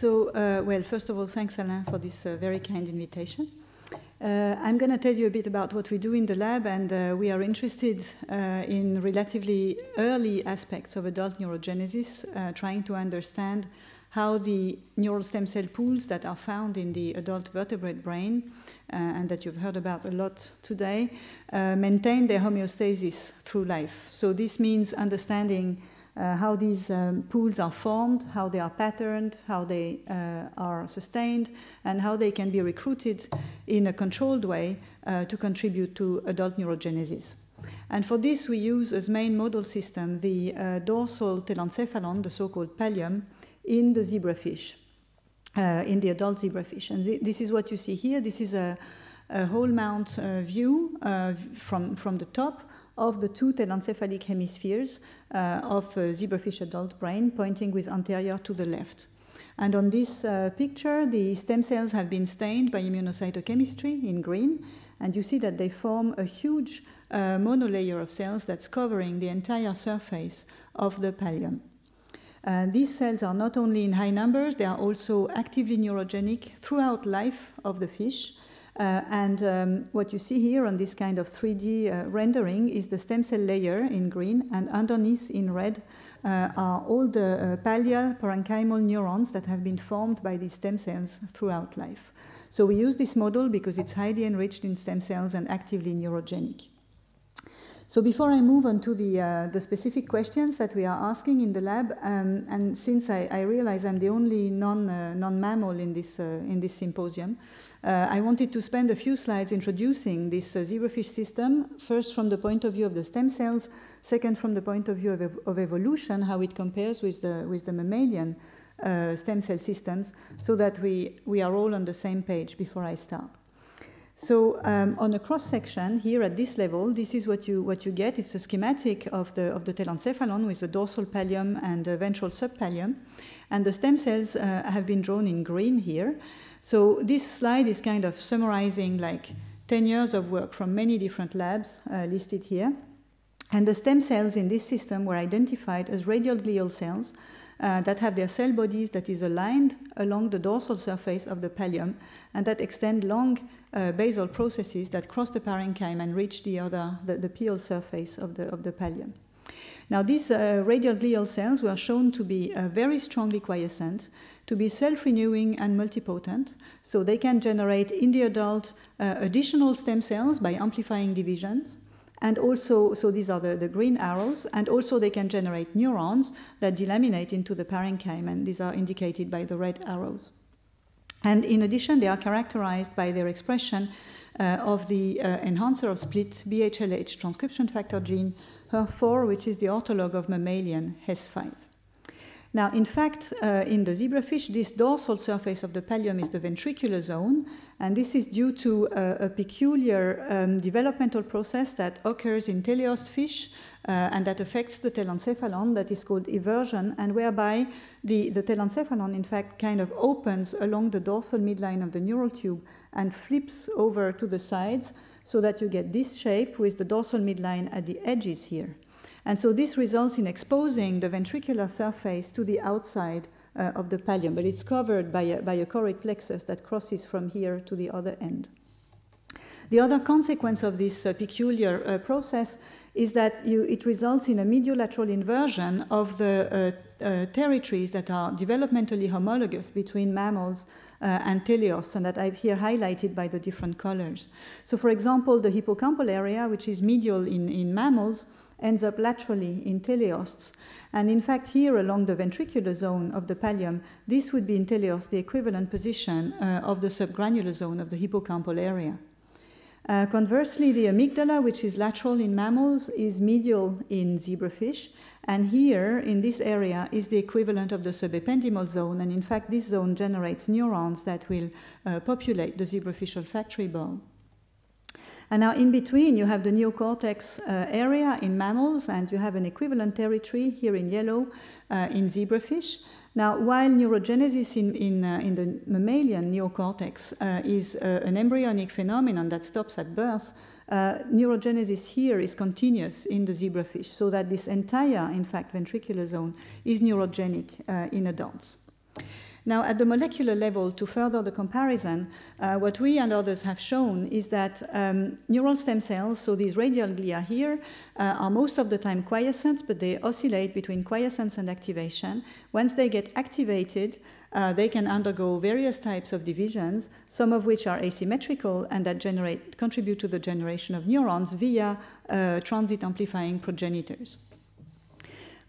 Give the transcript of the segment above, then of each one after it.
So, well, first of all, thanks, Alain, for this very kind invitation. I'm going to tell you a bit about what we do in the lab, and we are interested in relatively early aspects of adult neurogenesis, trying to understand how the neural stem cell pools that are found in the adult vertebrate brain, and that you've heard about a lot today, maintain their homeostasis through life. So this means understanding how these pools are formed, how they are patterned, how they are sustained, and how they can be recruited in a controlled way to contribute to adult neurogenesis. And for this, we use as main model system the dorsal telencephalon, the so-called pallium, in the zebrafish, in the adult zebrafish. And this is what you see here. This is a whole mount view from the top of the two telencephalic hemispheres of the zebrafish adult brain, pointing with anterior to the left. And on this picture, the stem cells have been stained by immunocytochemistry in green, and you see that they form a huge monolayer of cells that's covering the entire surface of the pallium. These cells are not only in high numbers, they are also actively neurogenic throughout life of the fish. What you see here on this kind of 3D rendering is the stem cell layer in green, and underneath in red are all the pallial parenchymal neurons that have been formed by these stem cells throughout life. So we use this model because it's highly enriched in stem cells and actively neurogenic. So before I move on to the specific questions that we are asking in the lab, and since I realize I'm the only non-mammal in this symposium, I wanted to spend a few slides introducing this zebrafish system, first from the point of view of the stem cells, second from the point of view of evolution, how it compares with the mammalian stem cell systems, so that we are all on the same page before I start. So on a cross-section here at this level, this is what you get. It's a schematic of the telencephalon with the dorsal pallium and the ventral subpallium. And the stem cells have been drawn in green here. So this slide is kind of summarizing like 10 years of work from many different labs listed here. And the stem cells in this system were identified as radial glial cells that have their cell bodies that is aligned along the dorsal surface of the pallium, and that extend long basal processes that cross the parenchyma and reach the pial surface of the pallium. Now, these radial glial cells were shown to be very strongly quiescent, to be self-renewing and multipotent, so they can generate in the adult additional stem cells by amplifying divisions. And also, so these are the green arrows, and also they can generate neurons that delaminate into the parenchyma, and these are indicated by the red arrows. And in addition, they are characterized by their expression of the enhancer of split BHLH transcription factor gene, HER4, which is the ortholog of mammalian HES5. Now, in fact, in the zebrafish, this dorsal surface of the pallium is the ventricular zone, and this is due to a peculiar developmental process that occurs in teleost fish and that affects the telencephalon, that is called eversion, and whereby the telencephalon, in fact, kind of opens along the dorsal midline of the neural tube and flips over to the sides so that you get this shape with the dorsal midline at the edges here. And so this results in exposing the ventricular surface to the outside of the pallium, but it's covered by a choroid plexus that crosses from here to the other end. The other consequence of this peculiar process is that it results in a mediolateral inversion of the territories that are developmentally homologous between mammals and teleosts, and that I've here highlighted by the different colors. So, for example, the hippocampal area, which is medial in mammals, ends up laterally in teleosts. And in fact, here along the ventricular zone of the pallium, this would be in teleost the equivalent position of the subgranular zone of the hippocampal area. Conversely, the amygdala, which is lateral in mammals, is medial in zebrafish. And here, in this area, is the equivalent of the subependymal zone. And in fact, this zone generates neurons that will populate the zebrafish olfactory bulb. And now in between, you have the neocortex area in mammals, and you have an equivalent territory here in yellow in zebrafish. Now, while neurogenesis in the mammalian neocortex is an embryonic phenomenon that stops at birth, neurogenesis here is continuous in the zebrafish, so that this entire, in fact, ventricular zone is neurogenic in adults. Now, at the molecular level, to further the comparison, what we and others have shown is that neural stem cells, so these radial glia here, are most of the time quiescent, but they oscillate between quiescence and activation. Once they get activated, they can undergo various types of divisions, some of which are asymmetrical and that contribute to the generation of neurons via transit amplifying progenitors.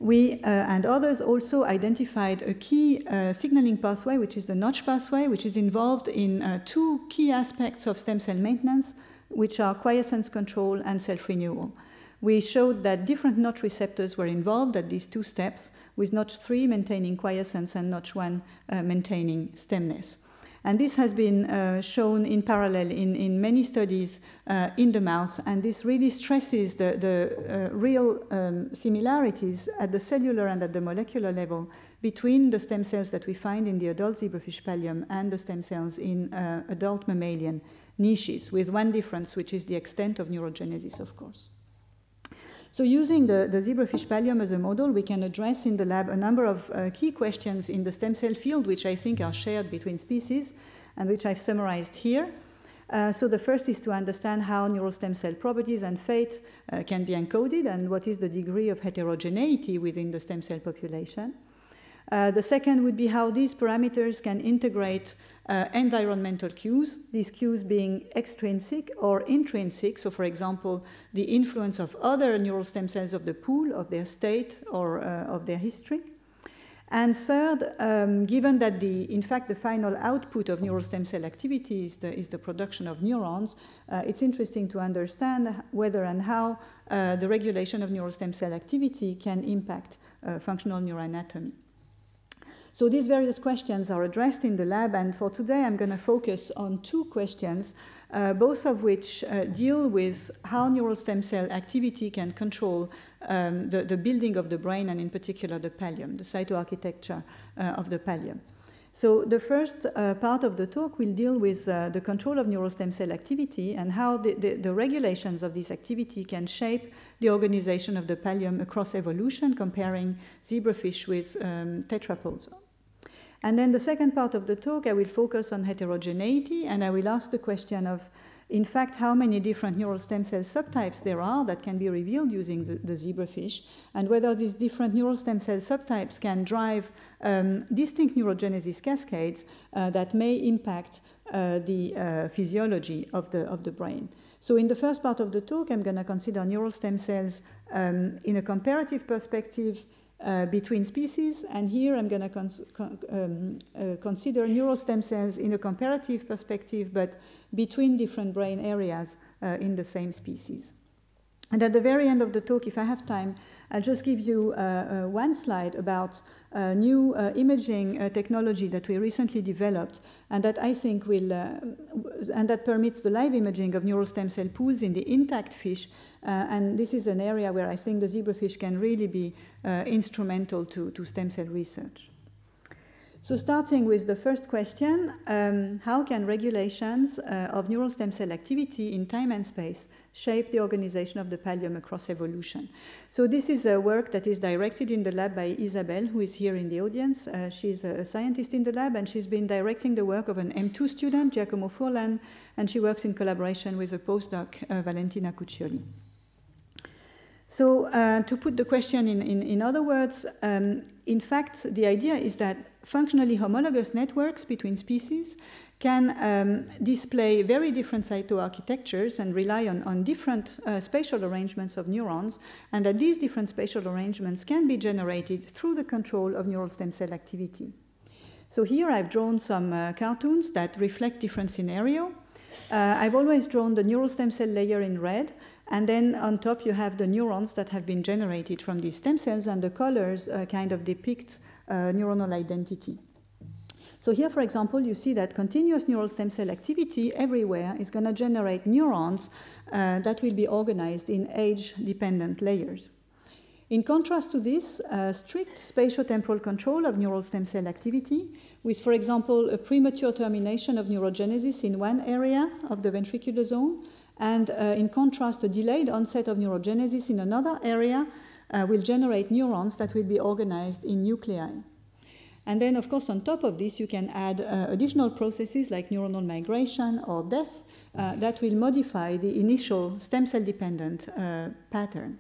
We and others also identified a key signaling pathway, which is the notch pathway, which is involved in two key aspects of stem cell maintenance, which are quiescence control and self-renewal. We showed that different notch receptors were involved at these two steps, with notch 3 maintaining quiescence and notch 1 maintaining stemness. And this has been shown in parallel in many studies in the mouse, and this really stresses the real similarities at the cellular and at the molecular level between the stem cells that we find in the adult zebrafish pallium and the stem cells in adult mammalian niches, with one difference, which is the extent of neurogenesis, of course. So using the zebrafish pallium as a model, we can address in the lab a number of key questions in the stem cell field, which I think are shared between species and which I've summarized here. So the first is to understand how neural stem cell properties and fate can be encoded and what is the degree of heterogeneity within the stem cell population. The second would be how these parameters can integrate environmental cues, these cues being extrinsic or intrinsic, so for example, the influence of other neural stem cells of the pool, of their state, or of their history. And third, given that in fact the final output of neural stem cell activity is the production of neurons, it's interesting to understand whether and how the regulation of neural stem cell activity can impact functional neuroanatomy. So these various questions are addressed in the lab, and for today I'm going to focus on two questions, both of which deal with how neural stem cell activity can control the building of the brain, and in particular the pallium, the cytoarchitecture of the pallium. So the first part of the talk will deal with the control of neural stem cell activity and how the regulations of this activity can shape the organization of the pallium across evolution, comparing zebrafish with tetrapods. And then the second part of the talk, I will focus on heterogeneity, and I will ask the question of, in fact, how many different neural stem cell subtypes there are that can be revealed using the zebrafish, and whether these different neural stem cell subtypes can drive distinct neurogenesis cascades that may impact the physiology of the brain. So in the first part of the talk, I'm going to consider neural stem cells in a comparative perspective between species, and here I'm going to consider neural stem cells in a comparative perspective, but between different brain areas in the same species. And at the very end of the talk, if I have time, I'll just give you one slide about new imaging technology that we recently developed, and that I think will, and that permits the live imaging of neural stem cell pools in the intact fish. And this is an area where I think the zebrafish can really be instrumental to stem cell research. So starting with the first question, how can regulations of neural stem cell activity in time and space shape the organization of the pallium across evolution? So this is a work that is directed in the lab by Isabelle, who is here in the audience. She's a scientist in the lab, and she's been directing the work of an M2 student, Giacomo Furlan, and she works in collaboration with a postdoc, Valentina Cuccioli. So to put the question in other words, in fact, the idea is that functionally homologous networks between species can display very different cytoarchitectures and rely on different spatial arrangements of neurons, and that these different spatial arrangements can be generated through the control of neural stem cell activity. So here I've drawn some cartoons that reflect different scenarios. I've always drawn the neural stem cell layer in red, and then on top you have the neurons that have been generated from these stem cells, and the colors kind of depict neuronal identity. So here, for example, you see that continuous neural stem cell activity everywhere is going to generate neurons that will be organized in age-dependent layers. In contrast to this, strict spatiotemporal control of neural stem cell activity, with, for example, a premature termination of neurogenesis in one area of the ventricular zone, and in contrast, a delayed onset of neurogenesis in another area will generate neurons that will be organized in nuclei. And then, of course, on top of this, you can add additional processes like neuronal migration or death that will modify the initial stem cell-dependent pattern.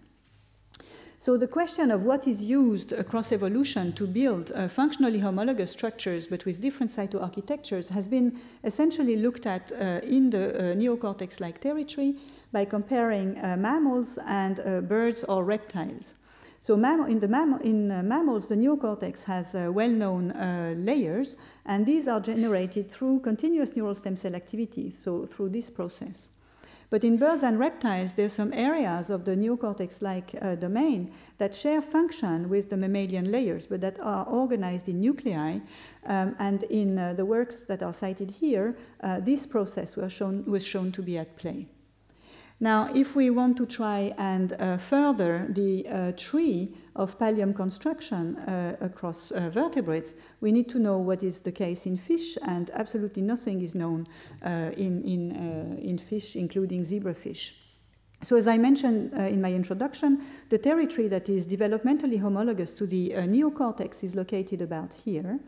So the question of what is used across evolution to build functionally homologous structures but with different cytoarchitectures has been essentially looked at in the neocortex-like territory by comparing mammals and birds or reptiles. So in mammals, the neocortex has well-known layers, and these are generated through continuous neural stem cell activity, so through this process. But in birds and reptiles, there's some areas of the neocortex-like domain that share function with the mammalian layers, but that are organized in nuclei. And in the works that are cited here, this process was shown to be at play. Now, if we want to try and further the tree of pallium construction across vertebrates, we need to know what is the case in fish, and absolutely nothing is known in fish, including zebrafish. So as I mentioned in my introduction, the territory that is developmentally homologous to the neocortex is located about here.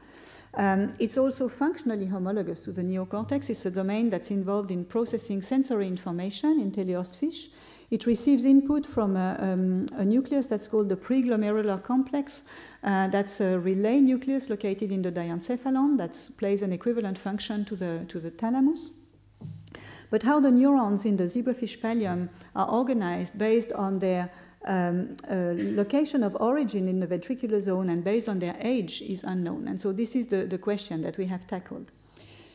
It's also functionally homologous to the neocortex. It's a domain that's involved in processing sensory information in teleost fish. It receives input from a nucleus that's called the preglomerular complex. That's a relay nucleus located in the diencephalon that plays an equivalent function to the thalamus. But how the neurons in the zebrafish pallium are organized based on their location of origin in the ventricular zone and based on their age is unknown. And so this is the question that we have tackled.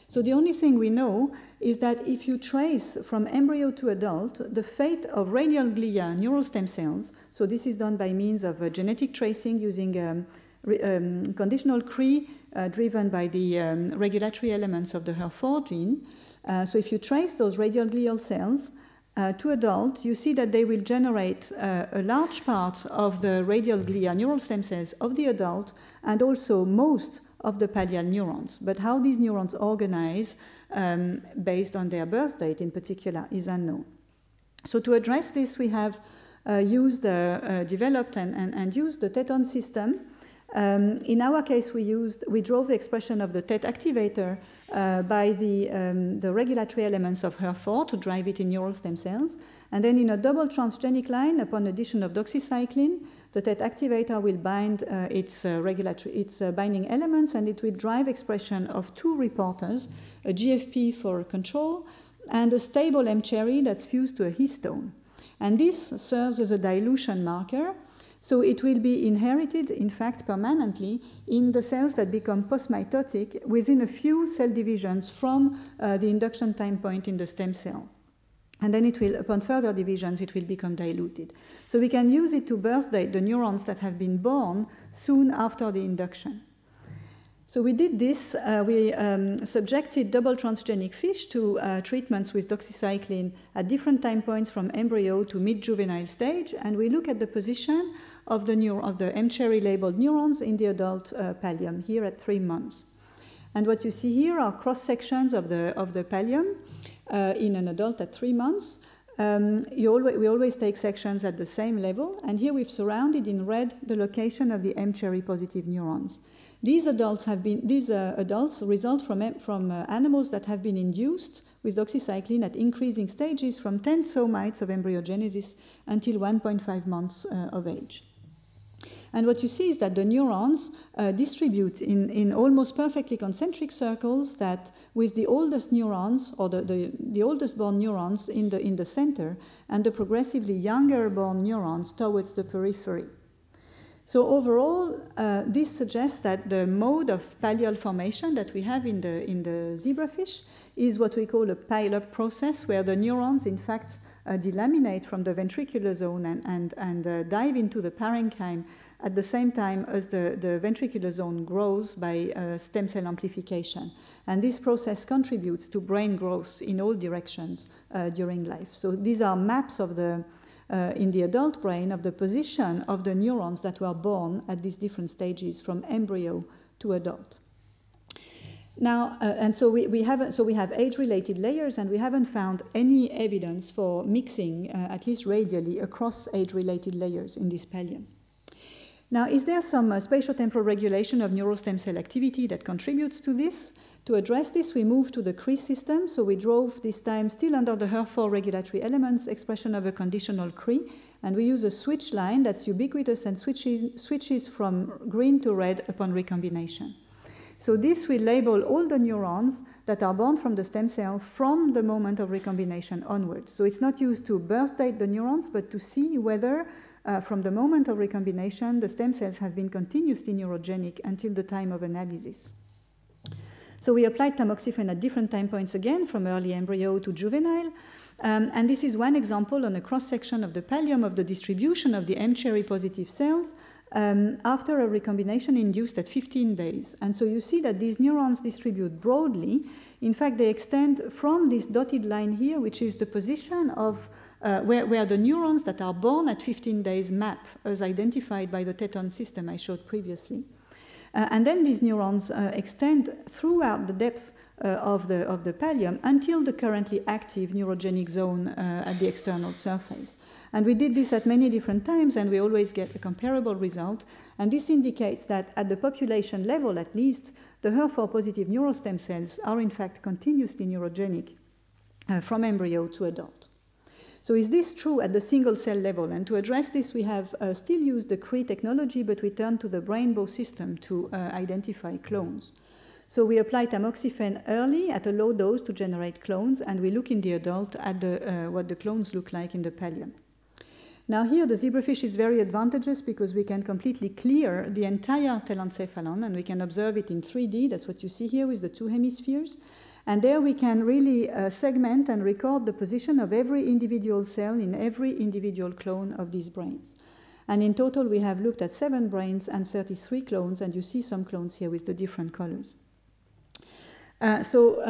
So the only thing we know is that if you trace from embryo to adult the fate of radial glia neural stem cells, so this is done by means of genetic tracing using conditional Cree driven by the regulatory elements of the HER4 gene. So if you trace those radial glial cells to adult, you see that they will generate a large part of the radial glia neural stem cells of the adult and also most of the pallial neurons. But how these neurons organize based on their birth date in particular is unknown. So to address this, we have developed and used the TETON system. In our case, we drove the expression of the TET activator by the regulatory elements of HER4 to drive it in neural stem cells. And then in a double transgenic line, upon addition of doxycycline, the TET activator will bind its binding elements, and it will drive expression of two reporters, a GFP for control and a stable M-cherry that's fused to a histone. And this serves as a dilution marker. So it will be inherited, in fact, permanently in the cells that become postmitotic within a few cell divisions from the induction time point in the stem cell. And then it will, upon further divisions, it will become diluted. So we can use it to birth date the neurons that have been born soon after the induction. So we did this. We subjected double transgenic fish to treatments with doxycycline at different time points from embryo to mid-juvenile stage, and we look at the position of the M-cherry labeled neurons in the adult pallium here at 3 months. And what you see here are cross-sections of the pallium in an adult at 3 months. We always take sections at the same level, and here we've surrounded in red the location of the M-cherry positive neurons. These adults result from animals that have been induced with doxycycline at increasing stages from 10 somites of embryogenesis until 1.5 months of age. And what you see is that the neurons distribute in almost perfectly concentric circles, that with the oldest neurons, or the oldest born neurons in the center, and the progressively younger born neurons towards the periphery. So overall, this suggests that the mode of pallial formation that we have in the zebrafish is what we call a pile-up process, where the neurons, in fact, delaminate from the ventricular zone and dive into the parenchyme at the same time as the ventricular zone grows by stem cell amplification. And this process contributes to brain growth in all directions during life. So these are maps of in the adult brain of the position of the neurons that were born at these different stages from embryo to adult. Now, and so we have age-related layers, and we haven't found any evidence for mixing, at least radially, across age-related layers in this pallium. Now, is there some spatiotemporal regulation of neural stem cell activity that contributes to this? To address this, we moved to the CRE system. So we drove this time still under the HER4 regulatory elements expression of a conditional CRE. And we use a switch line that's ubiquitous and switches from green to red upon recombination. So this will label all the neurons that are born from the stem cell from the moment of recombination onwards. So it's not used to birth date the neurons, but to see whether from the moment of recombination, the stem cells have been continuously neurogenic until the time of analysis. So we applied tamoxifen at different time points again, from early embryo to juvenile. And this is one example on a cross-section of the pallium of the distribution of the M-cherry positive cells after a recombination induced at 15 days. And so you see that these neurons distribute broadly. In fact, they extend from this dotted line here, which is the position of where the neurons that are born at 15 days map, as identified by the Teton system I showed previously. And then these neurons extend throughout the depth of the pallium until the currently active neurogenic zone at the external surface. And we did this at many different times, and we always get a comparable result. And this indicates that at the population level, at least, the HER4 positive neural stem cells are in fact continuously neurogenic from embryo to adult. So is this true at the single cell level? And to address this, we have still used the CRE technology, but we turned to the rainbow system to identify clones. So we apply tamoxifen early at a low dose to generate clones, and we look in the adult at what the clones look like in the pallium. Now here the zebrafish is very advantageous because we can completely clear the entire telencephalon, and we can observe it in 3D. That's what you see here with the two hemispheres. And there we can really segment and record the position of every individual cell in every individual clone of these brains. And in total, we have looked at 7 brains and 33 clones, and you see some clones here with the different colors. So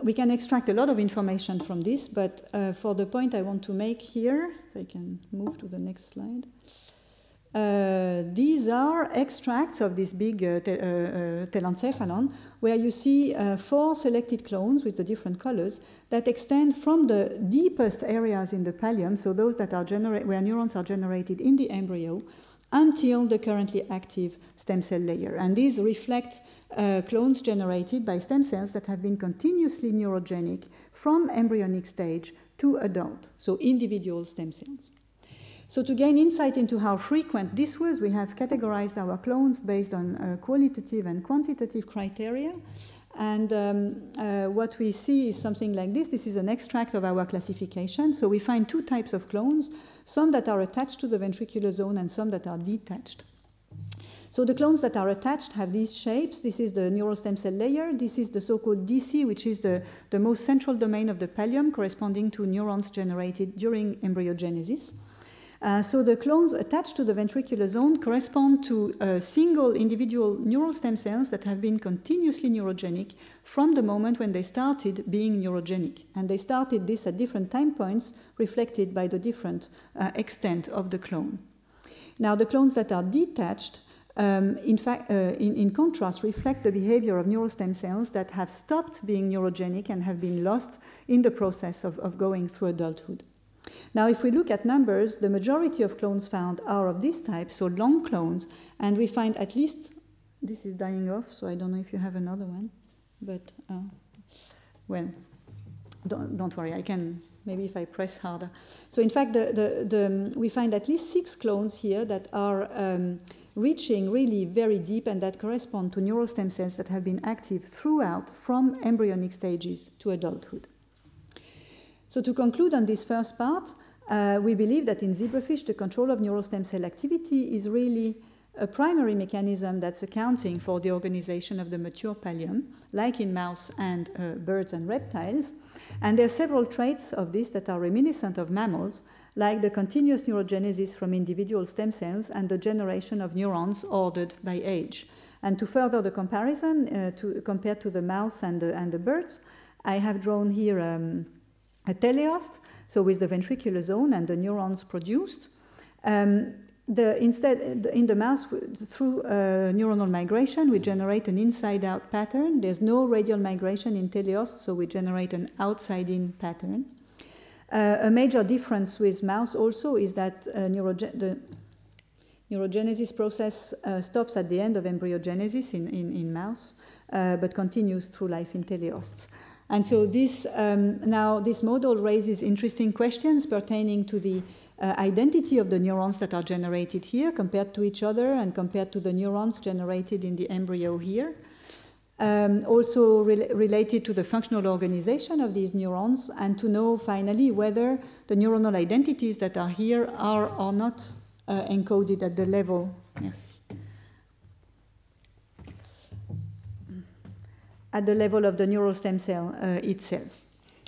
we can extract a lot of information from this, but for the point I want to make here, if I can move to the next slide, these are extracts of this big telencephalon, where you see 4 selected clones with the different colors that extend from the deepest areas in the pallium, so those that are where neurons are generated in the embryo, until the currently active stem cell layer. And these reflect clones generated by stem cells that have been continuously neurogenic from embryonic stage to adult, so individual stem cells. So to gain insight into how frequent this was, we have categorized our clones based on qualitative and quantitative criteria. And what we see is something like this. This is an extract of our classification. So we find 2 types of clones, some that are attached to the ventricular zone and some that are detached. So the clones that are attached have these shapes. This is the neural stem cell layer. This is the so-called DC, which is the most central domain of the pallium, corresponding to neurons generated during embryogenesis. So the clones attached to the ventricular zone correspond to single individual neural stem cells that have been continuously neurogenic from the moment when they started being neurogenic. And they started this at different time points, reflected by the different extent of the clone. Now, the clones that are detached, in contrast, reflect the behavior of neural stem cells that have stopped being neurogenic and have been lost in the process of going through adulthood. Now, if we look at numbers, the majority of clones found are of this type, so long clones, and we find at least, this is dying off, so I don't know if you have another one, but, well, don't worry, I can, maybe if I press harder. So in fact, we find at least 6 clones here that are reaching really very deep and that correspond to neural stem cells that have been active throughout from embryonic stages to adulthood. So to conclude on this first part, we believe that in zebrafish, the control of neural stem cell activity is really a primary mechanism that's accounting for the organization of the mature pallium, like in mouse and birds and reptiles. And there are several traits of this that are reminiscent of mammals, like the continuous neurogenesis from individual stem cells and the generation of neurons ordered by age. And to further the comparison, compared to the mouse and the birds, I have drawn here a teleost, so with the ventricular zone and the neurons produced. Instead, in the mouse, through neuronal migration, we generate an inside-out pattern. There's no radial migration in teleost, so we generate an outside-in pattern. A major difference with mouse also is that the Neurogenesis process stops at the end of embryogenesis in mouse, but continues through life in teleosts. And so this, now this model raises interesting questions pertaining to the identity of the neurons that are generated here compared to each other and compared to the neurons generated in the embryo here. Also related to the functional organization of these neurons, and to know finally whether the neuronal identities that are here are or not encoded at the level, at the level of the neural stem cell itself.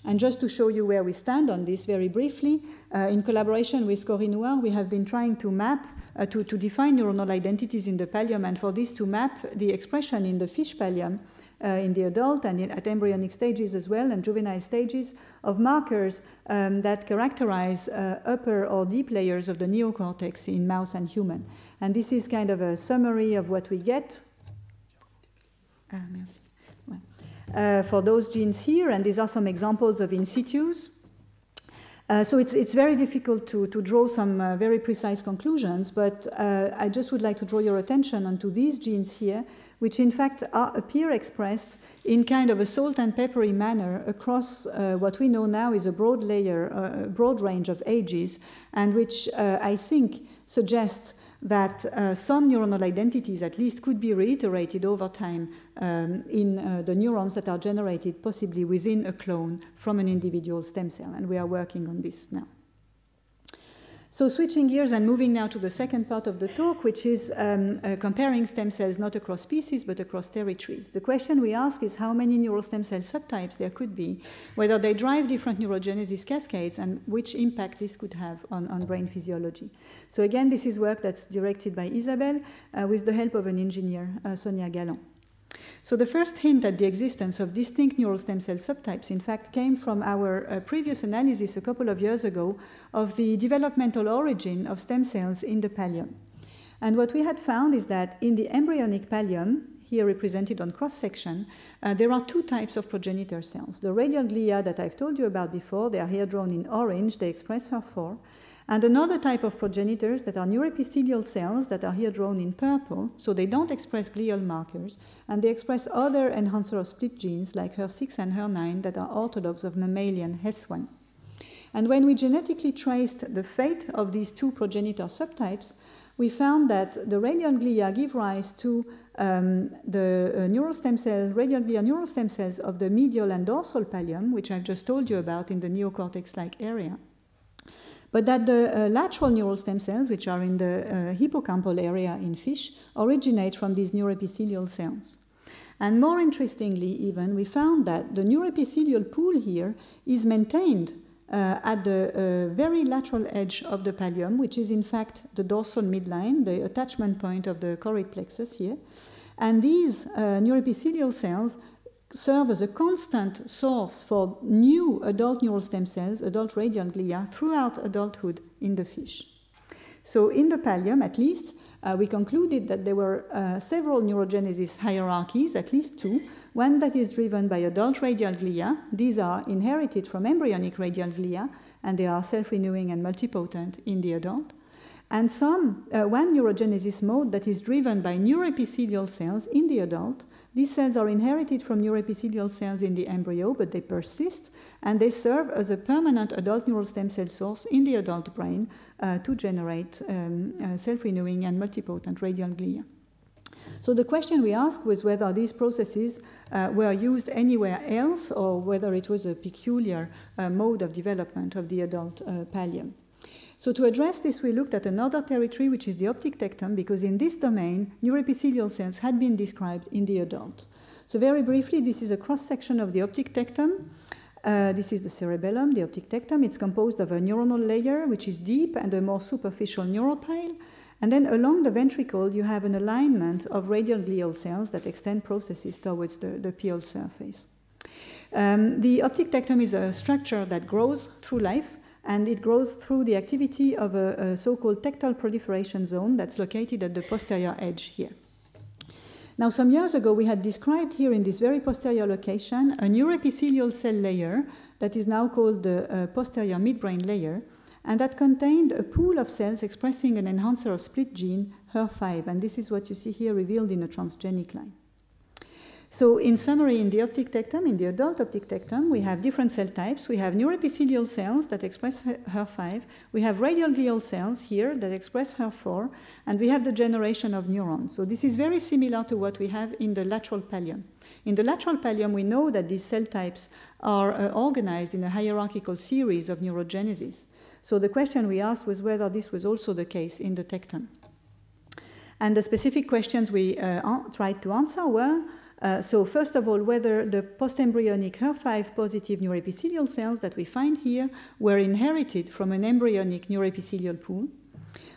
And just to show you where we stand on this very briefly, in collaboration with Corinne Houard, we have been trying to map, to define neuronal identities in the pallium, and for this to map the expression in the fish pallium in the adult and at embryonic stages as well, and juvenile stages, of markers that characterize upper or deep layers of the neocortex in mouse and human. And this is kind of a summary of what we get. For those genes here, and these are some examples of in situs. So it's very difficult to draw some very precise conclusions, but I just would like to draw your attention onto these genes here, which in fact appear expressed in kind of a salt and peppery manner across what we know now is a broad layer, broad range of ages, and which I think suggests that some neuronal identities at least could be reiterated over time in the neurons that are generated possibly within a clone from an individual stem cell, and we are working on this now. So switching gears and moving now to the second part of the talk, which is comparing stem cells not across species but across territories. The question we ask is how many neural stem cell subtypes there could be, whether they drive different neurogenesis cascades, and which impact this could have on brain physiology. So again, this is work that's directed by Isabelle with the help of an engineer, Sonia Galland. So the first hint at the existence of distinct neural stem cell subtypes, in fact, came from our previous analysis a couple of years ago of the developmental origin of stem cells in the pallium. And what we had found is that in the embryonic pallium, here represented on cross-section, there are two types of progenitor cells. The radial glia that I've told you about before, they are here drawn in orange, they express HER4. And another type of progenitors that are neuroepithelial cells that are here drawn in purple, so they don't express glial markers, and they express other enhancer of split genes like HER6 and HER9 that are orthodox of mammalian HES1. And when we genetically traced the fate of these two progenitor subtypes, we found that the radial glia give rise to the neural stem cells, radial glia neural stem cells of the medial and dorsal pallium, which I've just told you about in the neocortex-like area. But that the lateral neural stem cells, which are in the hippocampal area in fish, originate from these neuroepithelial cells. And more interestingly even, we found that the neuroepithelial pool here is maintained at the very lateral edge of the pallium, which is in fact the dorsal midline, the attachment point of the choroid plexus here. And these neuroepithelial cells serve as a constant source for new adult neural stem cells, adult radial glia, throughout adulthood in the fish. So in the pallium, at least, we concluded that there were several neurogenesis hierarchies, at least two, one that is driven by adult radial glia. These are inherited from embryonic radial glia, and they are self-renewing and multipotent in the adult. And one neurogenesis mode that is driven by neuroepithelial cells in the adult. These cells are inherited from neuroepithelial cells in the embryo, but they persist, and they serve as a permanent adult neural stem cell source in the adult brain to generate self-renewing and multipotent radial glia. So the question we asked was whether these processes were used anywhere else, or whether it was a peculiar mode of development of the adult pallium. So to address this, we looked at another territory, which is the optic tectum, because in this domain, neuroepithelial cells had been described in the adult. So very briefly, this is a cross-section of the optic tectum. This is the cerebellum, the optic tectum. It's composed of a neuronal layer, which is deep, and a more superficial neural pile. And then along the ventricle, you have an alignment of radial glial cells that extend processes towards the pial surface. The optic tectum is a structure that grows through life, and it grows through the activity of a so-called tectal proliferation zone that's located at the posterior edge here. Now, some years ago, we had described here in this very posterior location a neuroepithelial cell layer that is now called the posterior midbrain layer, and that contained a pool of cells expressing an enhancer of split gene, HER5, and this is what you see here revealed in a transgenic line. So in summary, in the optic tectum, in the adult optic tectum, we have different cell types. We have neuroepithelial cells that express HER5. We have radial glial cells here that express HER4, and we have the generation of neurons. So this is very similar to what we have in the lateral pallium. In the lateral pallium, we know that these cell types are organized in a hierarchical series of neurogenesis. So the question we asked was whether this was also the case in the tectum. And the specific questions we tried to answer were, so first of all, whether the post-embryonic HER5 positive neuroepithelial cells that we find here were inherited from an embryonic neuroepithelial pool.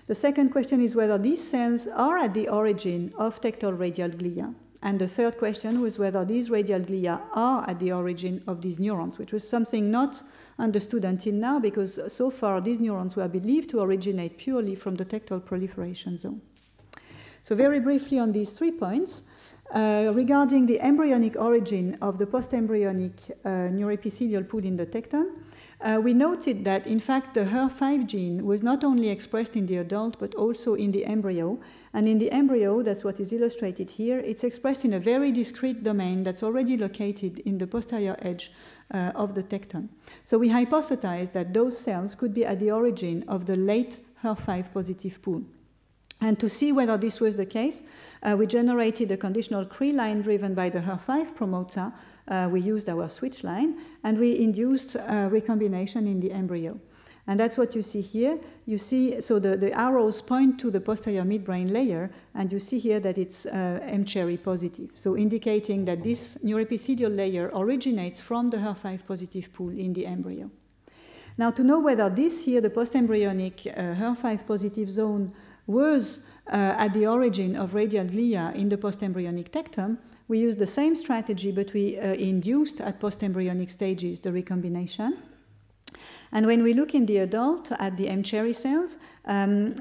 The second question is whether these cells are at the origin of tectal radial glia. And the third question was whether these radial glia are at the origin of these neurons, which was something not understood until now, because so far these neurons were believed to originate purely from the tectal proliferation zone. So very briefly on these 3 points, regarding the embryonic origin of the post-embryonic neuroepithelial pool in the tectum, we noted that, in fact, the HER5 gene was not only expressed in the adult, but also in the embryo. And in the embryo, that's what is illustrated here, it's expressed in a very discrete domain that's already located in the posterior edge of the tectum. So we hypothesized that those cells could be at the origin of the late HER5 positive pool. And to see whether this was the case, we generated a conditional Cree line driven by the HER5 promoter. We used our switch line, and we induced recombination in the embryo. And that's what you see here. You see, so the arrows point to the posterior midbrain layer, and you see here that it's M-cherry positive, so indicating that this neuroepithelial layer originates from the HER5 positive pool in the embryo. Now, to know whether this here, the post-embryonic HER5 positive zone, was at the origin of radial glia in the post-embryonic tectum, we used the same strategy, but we induced at post-embryonic stages the recombination. And when we look in the adult at the M-cherry cells,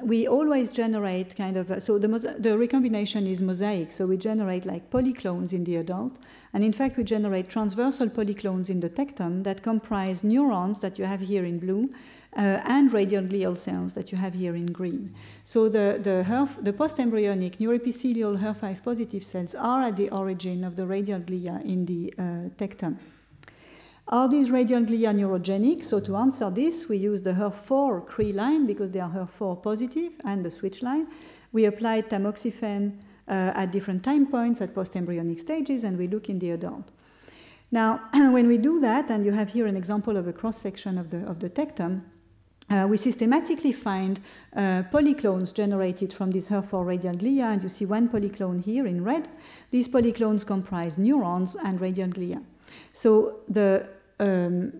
we always generate kind of, so the recombination is mosaic, so we generate like polyclones in the adult, and in fact we generate transversal polyclones in the tectum that comprise neurons that you have here in blue, and radial glial cells that you have here in green. So the post-embryonic neuroepithelial HER5 positive cells are at the origin of the radial glia in the tectum. Are these radial glia neurogenic? So to answer this, we use the HER4 Cree line because they are HER4 positive, and the switch line. We applied tamoxifen at different time points at post-embryonic stages, and we look in the adult. Now, when we do that, and you have here an example of a cross-section of the tectum, we systematically find polyclones generated from these HER4 radial glia, and you see one polyclone here in red. These polyclones comprise neurons and radial glia. So the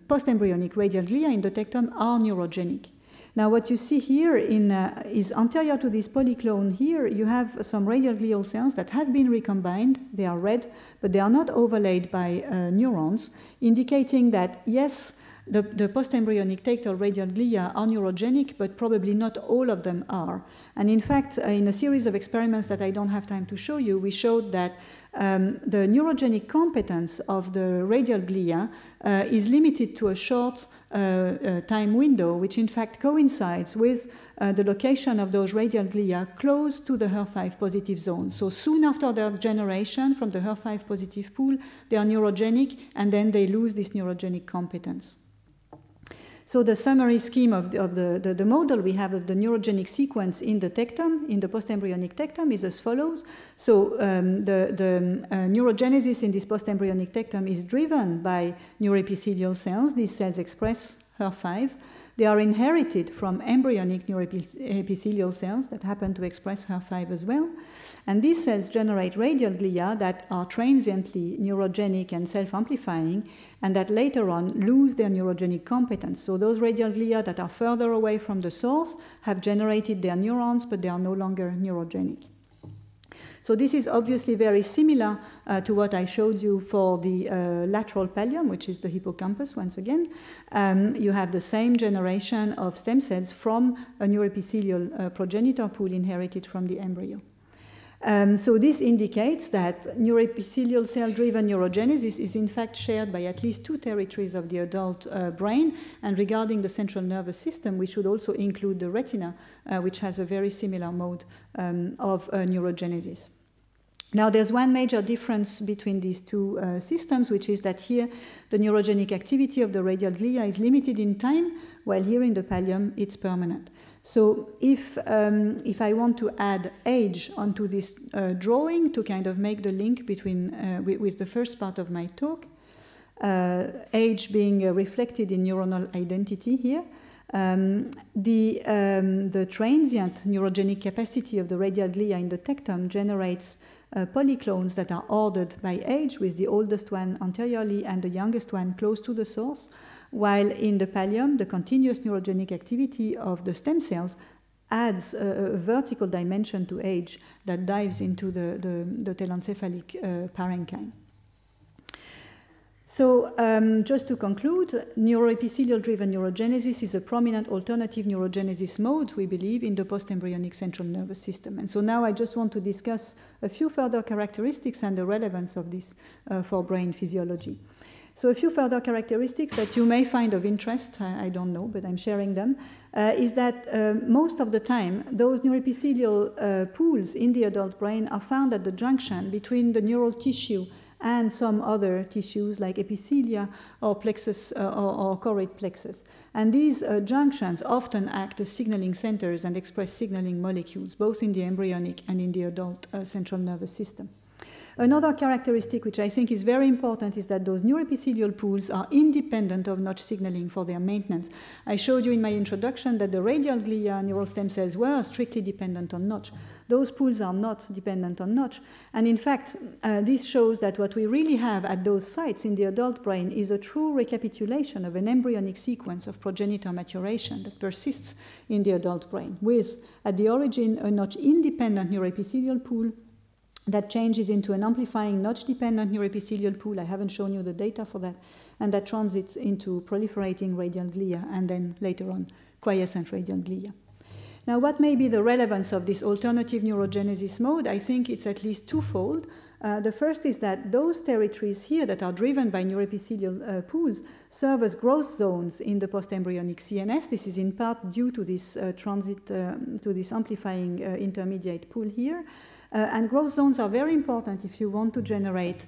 post-embryonic radial glia in the tectum are neurogenic. Now what you see here is anterior to this polyclone here, you have some radial glial cells that have been recombined. They are red, but they are not overlaid by neurons, indicating that, yes, the post-embryonic tectal radial glia are neurogenic, but probably not all of them are. And in fact, in a series of experiments that I don't have time to show you, we showed that the neurogenic competence of the radial glia is limited to a short time window, which in fact coincides with the location of those radial glia close to the HER5 positive zone. So soon after their generation from the HER5 positive pool, they are neurogenic, and then they lose this neurogenic competence. So the summary scheme of the model we have of the neurogenic sequence in the tectum, in the post-embryonic tectum, is as follows. So the neurogenesis in this post-embryonic tectum is driven by neuroepithelial cells. These cells express HER5. They are inherited from embryonic neuroepithelial cells that happen to express HER5 as well. And these cells generate radial glia that are transiently neurogenic and self-amplifying, and that later on lose their neurogenic competence. So those radial glia that are further away from the source have generated their neurons, but they are no longer neurogenic. So this is obviously very similar to what I showed you for the lateral pallium, which is the hippocampus once again. You have the same generation of stem cells from a neuroepithelial progenitor pool inherited from the embryo. So this indicates that neuroepithelial cell-driven neurogenesis is in fact shared by at least 2 territories of the adult brain. And regarding the central nervous system, we should also include the retina, which has a very similar mode of neurogenesis. Now, there's one major difference between these 2 systems, which is that here the neurogenic activity of the radial glia is limited in time, while here in the pallium it's permanent. So if I want to add age onto this drawing to kind of make the link between with the first part of my talk, age being reflected in neuronal identity here, the transient neurogenic capacity of the radial glia in the tectum generates polyclones that are ordered by age, with the oldest one anteriorly and the youngest one close to the source, while in the pallium, the continuous neurogenic activity of the stem cells adds a vertical dimension to age that dives into the telencephalic parenchyme. So just to conclude, neuroepithelial-driven neurogenesis is a prominent alternative neurogenesis mode, we believe, in the post-embryonic central nervous system. And so now I just want to discuss a few further characteristics and the relevance of this for brain physiology. So a few further characteristics that you may find of interest, I don't know, but I'm sharing them, is that most of the time, those neuroepithelial pools in the adult brain are found at the junction between the neural tissue and some other tissues like epithelia or plexus or choroid plexus. And these junctions often act as signaling centers and express signaling molecules, both in the embryonic and in the adult central nervous system. Another characteristic which I think is very important is that those neuroepithelial pools are independent of notch signaling for their maintenance. I showed you in my introduction that the radial glia neural stem cells were strictly dependent on notch. Those pools are not dependent on notch. And in fact, this shows that what we really have at those sites in the adult brain is a true recapitulation of an embryonic sequence of progenitor maturation that persists in the adult brain, with, at the origin, a notch-independent neuroepithelial pool that changes into an amplifying notch-dependent neuroepithelial pool. I haven't shown you the data for that. And that transits into proliferating radial glia and then later on quiescent radial glia. Now, what may be the relevance of this alternative neurogenesis mode? I think it's at least twofold. The first is that those territories here that are driven by neuroepithelial pools serve as growth zones in the post-embryonic CNS. This is in part due to this transit, to this amplifying intermediate pool here. And growth zones are very important if you want to generate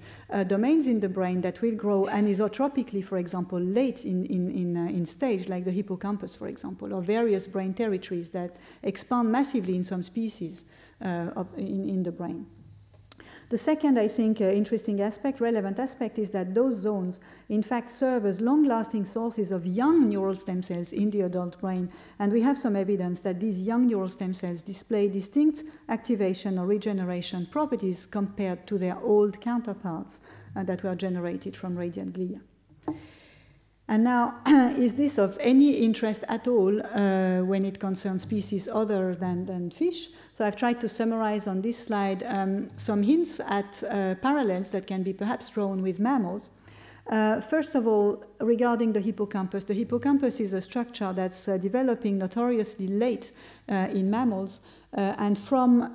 domains in the brain that will grow anisotropically, for example, late in stage, like the hippocampus, for example, or various brain territories that expand massively in some species in the brain. The second, I think, interesting aspect, relevant aspect, is that those zones, in fact, serve as long-lasting sources of young neural stem cells in the adult brain. And we have some evidence that these young neural stem cells display distinct activation or regeneration properties compared to their old counterparts that were generated from radial glia. And now, is this of any interest at all when it concerns species other than fish? So I've tried to summarize on this slide some hints at parallels that can be perhaps drawn with mammals. First of all, regarding the hippocampus is a structure that's developing notoriously late in mammals and from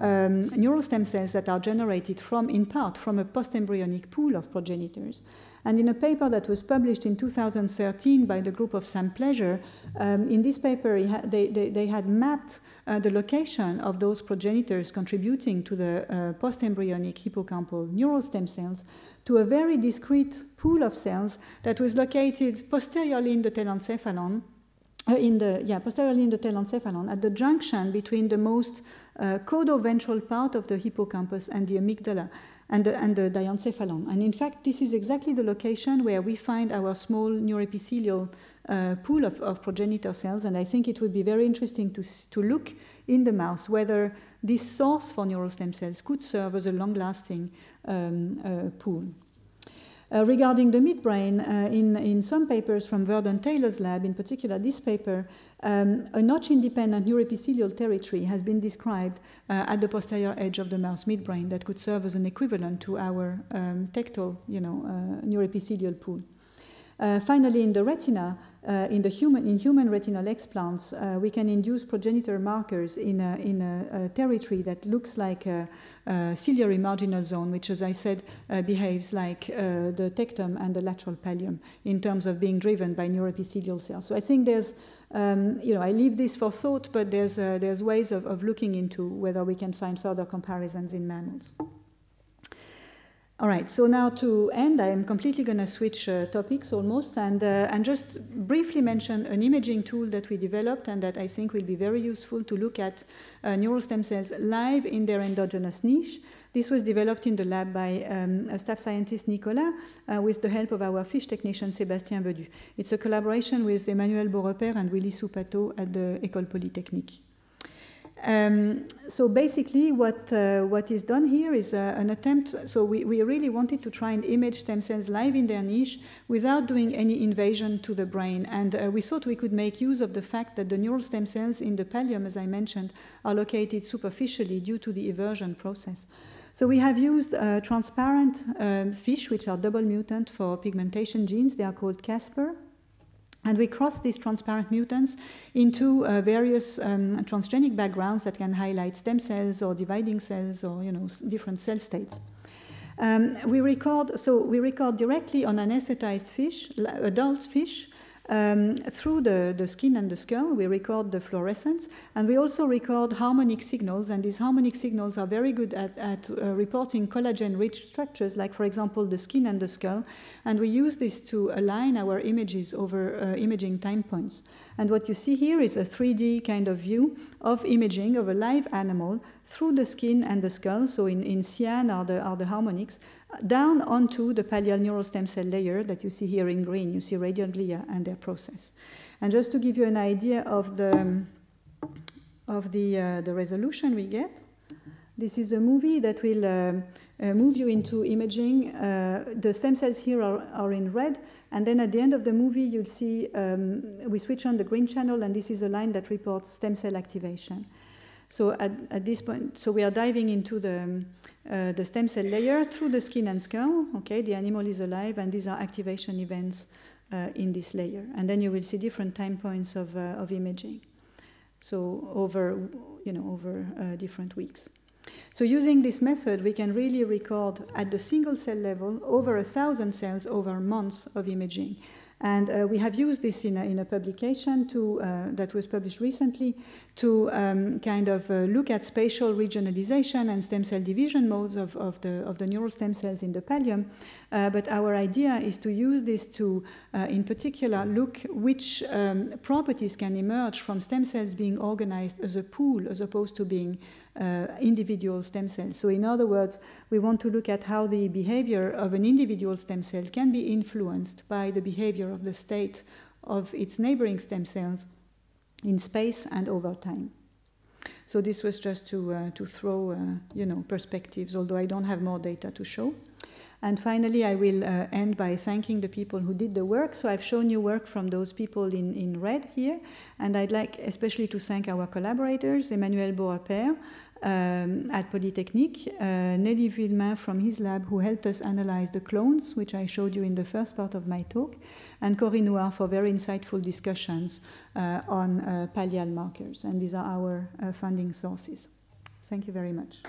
neural stem cells that are generated from, in part, from a post-embryonic pool of progenitors. And in a paper that was published in 2013 by the group of Sam Pleasure, in this paper they had mapped the location of those progenitors contributing to the post-embryonic hippocampal neural stem cells to a very discrete pool of cells that was located posteriorly in the telencephalon, posteriorly in the telencephalon, at the junction between the most caudoventral part of the hippocampus and the amygdala and the diencephalon. And in fact, this is exactly the location where we find our small neuroepithelial pool of progenitor cells, and I think it would be very interesting to look in the mouse whether this source for neural stem cells could serve as a long-lasting pool. Regarding the midbrain, in some papers from Verdon Taylor's lab, in particular this paper, a notch-independent neuroepithelial territory has been described at the posterior edge of the mouse midbrain that could serve as an equivalent to our tectal, neuroepithelial pool. Finally, in the retina, in human retinal explants, we can induce progenitor markers in a territory that looks like a ciliary marginal zone, which, as I said, behaves like the tectum and the lateral pallium in terms of being driven by neuroepithelial cells. So I think there's, I leave this for thought, but there's ways of looking into whether we can find further comparisons in mammals. All right, so now to end, I am completely going to switch topics almost and just briefly mention an imaging tool that we developed and that I think will be very useful to look at neural stem cells live in their endogenous niche. This was developed in the lab by staff scientist Nicolas with the help of our fish technician Sébastien Bedu. It's a collaboration with Emmanuel Beaurepaire and Willy Soupato at the École Polytechnique. So basically what is done here is an attempt, so we really wanted to try and image stem cells live in their niche without doing any invasion to the brain, and we thought we could make use of the fact that the neural stem cells in the pallium, as I mentioned, are located superficially due to the eversion process. So we have used transparent fish, which are double mutant for pigmentation genes. They are called Casper. And we cross these transparent mutants into various transgenic backgrounds that can highlight stem cells or dividing cells or different cell states. We record directly on anesthetized fish, adult fish, through the skin and the skull. We record the fluorescence, and we also record harmonic signals, and these harmonic signals are very good at reporting collagen-rich structures, like, for example, the skin and the skull, and we use this to align our images over imaging time points. And what you see here is a 3D kind of view of imaging of a live animal through the skin and the skull, so in cyan are the harmonics, down onto the pallial neural stem cell layer that you see here in green. You see radial glia and their process. And just to give you an idea of the resolution we get, this is a movie that will move you into imaging. The stem cells here are in red, and then at the end of the movie you'll see we switch on the green channel, and this is a line that reports stem cell activation. So at this point, so we are diving into the stem cell layer through the skin and skull. Okay, the animal is alive, and these are activation events in this layer. And then you will see different time points of imaging. So over different weeks. So using this method, we can really record at the single cell level over 1,000 cells over months of imaging. And we have used this in a publication that was published recently to look at spatial regionalization and stem cell division modes of the neural stem cells in the pallium. But our idea is to use this to, in particular, look which properties can emerge from stem cells being organized as a pool as opposed to being individual stem cells. So in other words, we want to look at how the behavior of an individual stem cell can be influenced by the behavior of the state of its neighboring stem cells in space and over time. So this was just to throw perspectives, although I don't have more data to show. And finally, I will end by thanking the people who did the work. So I've shown you work from those people in red here. And I'd like especially to thank our collaborators, Emmanuel Beaurepaire at Polytechnique, Nelly Villemain from his lab, who helped us analyze the clones, which I showed you in the first part of my talk, and Corinne Noir for very insightful discussions on pallial markers. And these are our funding sources. Thank you very much.